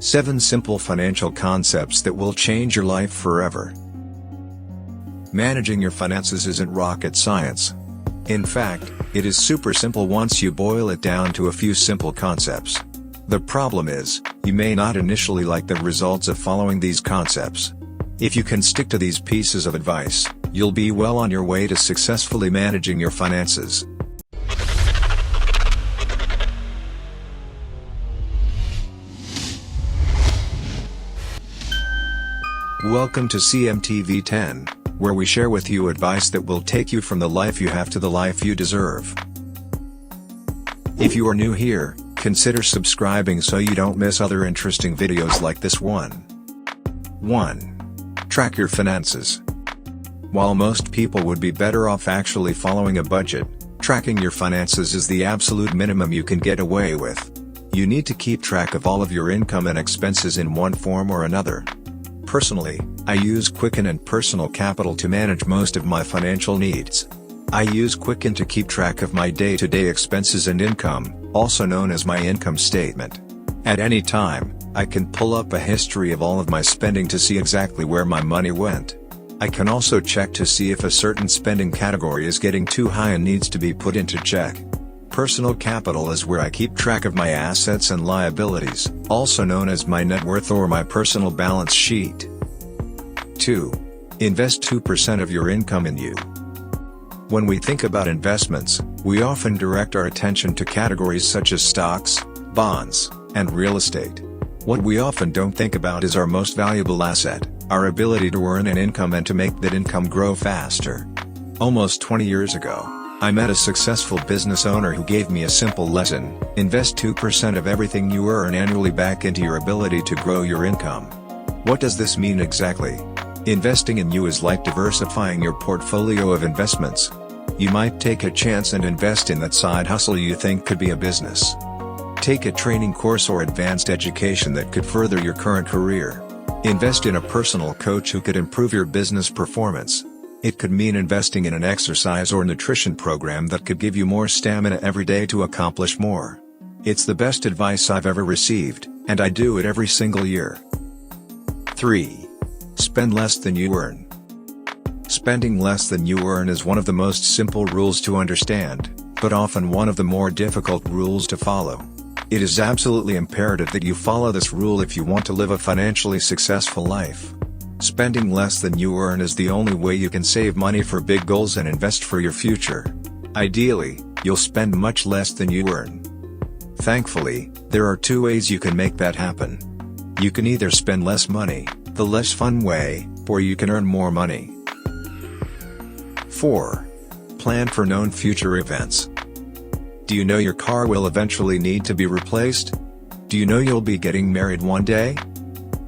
7 simple financial concepts that will change your life forever. Managing your finances isn't rocket science. In fact, it is super simple once you boil it down to a few simple concepts. The problem is, you may not initially like the results of following these concepts. If you can stick to these pieces of advice, you'll be well on your way to successfully managing your finances. Welcome to CMTVten, where we share with you advice that will take you from the life you have to the life you deserve. If you are new here, consider subscribing so you don't miss other interesting videos like this one. 1. Track your finances. While most people would be better off actually following a budget, tracking your finances is the absolute minimum you can get away with. You need to keep track of all of your income and expenses in one form or another. Personally, I use Quicken and Personal Capital to manage most of my financial needs. I use Quicken to keep track of my day-to-day expenses and income, also known as my income statement. At any time, I can pull up a history of all of my spending to see exactly where my money went. I can also check to see if a certain spending category is getting too high and needs to be put into check. Personal Capital is where I keep track of my assets and liabilities, also known as my net worth or my personal balance sheet. 2. Invest 2% of your income in you. When we think about investments, we often direct our attention to categories such as stocks, bonds, and real estate. What we often don't think about is our most valuable asset, our ability to earn an income and to make that income grow faster. Almost 20 years ago, I met a successful business owner who gave me a simple lesson: invest 2% of everything you earn annually back into your ability to grow your income. What does this mean exactly? Investing in you is like diversifying your portfolio of investments. You might take a chance and invest in that side hustle you think could be a business. Take a training course or advanced education that could further your current career. Invest in a personal coach who could improve your business performance. It could mean investing in an exercise or nutrition program that could give you more stamina every day to accomplish more. It's the best advice I've ever received, and I do it every single year. 3. Spend less than you earn. Spending less than you earn is one of the most simple rules to understand, but often one of the more difficult rules to follow. It is absolutely imperative that you follow this rule if you want to live a financially successful life. Spending less than you earn is the only way you can save money for big goals and invest for your future. Ideally, you'll spend much less than you earn. Thankfully, there are 2 ways you can make that happen. You can either spend less money, the less fun way, or you can earn more money. 4. Plan for known future events. Do you know your car will eventually need to be replaced? Do you know you'll be getting married one day?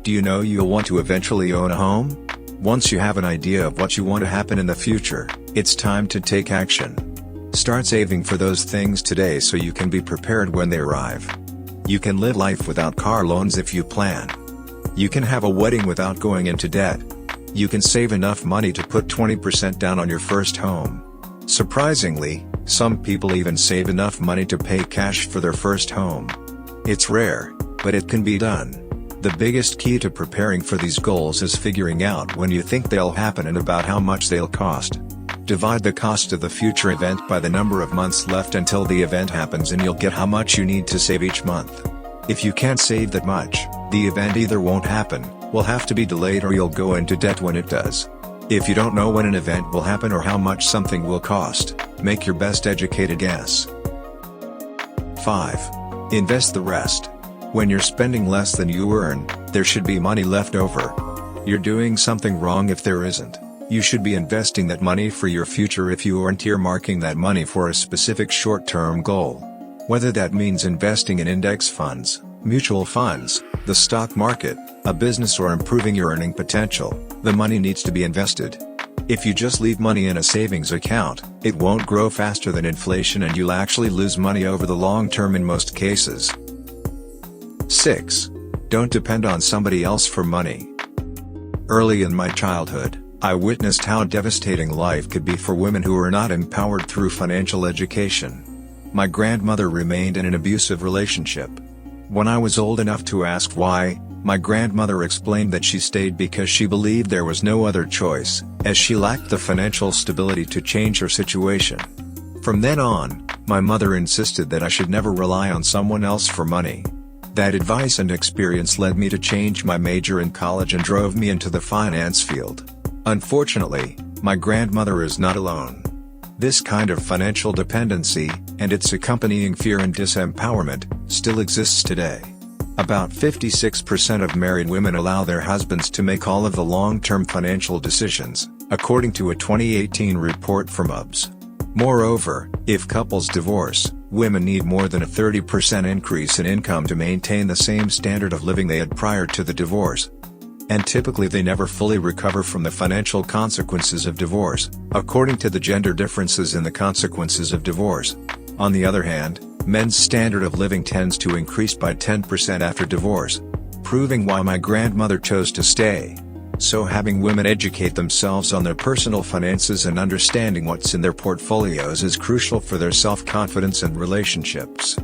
Do you know you'll want to eventually own a home? Once you have an idea of what you want to happen in the future, it's time to take action. Start saving for those things today so you can be prepared when they arrive. You can live life without car loans if you plan. You can have a wedding without going into debt. You can save enough money to put 20% down on your first home. Surprisingly, some people even save enough money to pay cash for their first home. It's rare, but it can be done. The biggest key to preparing for these goals is figuring out when you think they'll happen and about how much they'll cost. Divide the cost of the future event by the number of months left until the event happens and you'll get how much you need to save each month. If you can't save that much, the event either won't happen, will have to be delayed, or you'll go into debt when it does. If you don't know when an event will happen or how much something will cost, make your best educated guess. 5. Invest the rest. When you're spending less than you earn, there should be money left over. You're doing something wrong if there isn't. You should be investing that money for your future if you aren't earmarking that money for a specific short-term goal. Whether that means investing in index funds, mutual funds, the stock market, a business, or improving your earning potential, the money needs to be invested. If you just leave money in a savings account, it won't grow faster than inflation and you'll actually lose money over the long term in most cases. 6. Don't depend on somebody else for money. Early in my childhood, I witnessed how devastating life could be for women who were not empowered through financial education. My grandmother remained in an abusive relationship. When I was old enough to ask why, my grandmother explained that she stayed because she believed there was no other choice, as she lacked the financial stability to change her situation. From then on, my mother insisted that I should never rely on someone else for money. That advice and experience led me to change my major in college and drove me into the finance field. Unfortunately, my grandmother is not alone. This kind of financial dependency, and its accompanying fear and disempowerment, still exists today. About 56% of married women allow their husbands to make all of the long-term financial decisions, according to a 2018 report from UBS. Moreover, if couples divorce, women need more than a 30% increase in income to maintain the same standard of living they had prior to the divorce. And typically they never fully recover from the financial consequences of divorce, according to the gender differences in the consequences of divorce. On the other hand, men's standard of living tends to increase by 10% after divorce, proving why my grandmother chose to stay. So having women educate themselves on their personal finances and understanding what's in their portfolios is crucial for their self-confidence and relationships.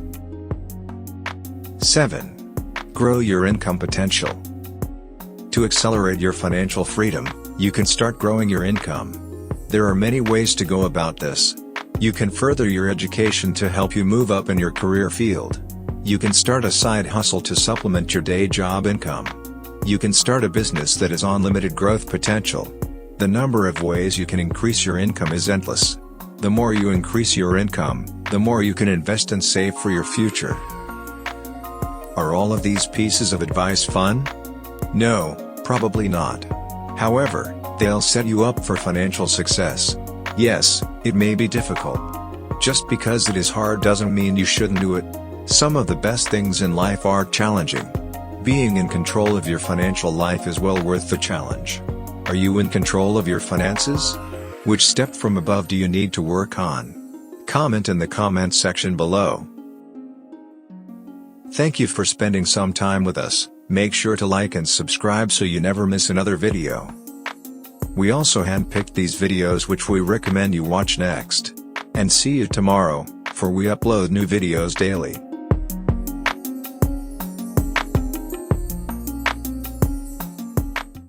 7. Grow your income potential. To accelerate your financial freedom, you can start growing your income. There are many ways to go about this. You can further your education to help you move up in your career field. You can start a side hustle to supplement your day job income. You can start a business that has unlimited growth potential. The number of ways you can increase your income is endless. The more you increase your income, the more you can invest and save for your future. Are all of these pieces of advice fun? No, probably not. However, they'll set you up for financial success. Yes, it may be difficult. Just because it is hard doesn't mean you shouldn't do it. Some of the best things in life are challenging. Being in control of your financial life is well worth the challenge. Are you in control of your finances? Which step from above do you need to work on? Comment in the comment section below. Thank you for spending some time with us. Make sure to like and subscribe so you never miss another video. We also handpicked these videos which we recommend you watch next. And see you tomorrow, for we upload new videos daily.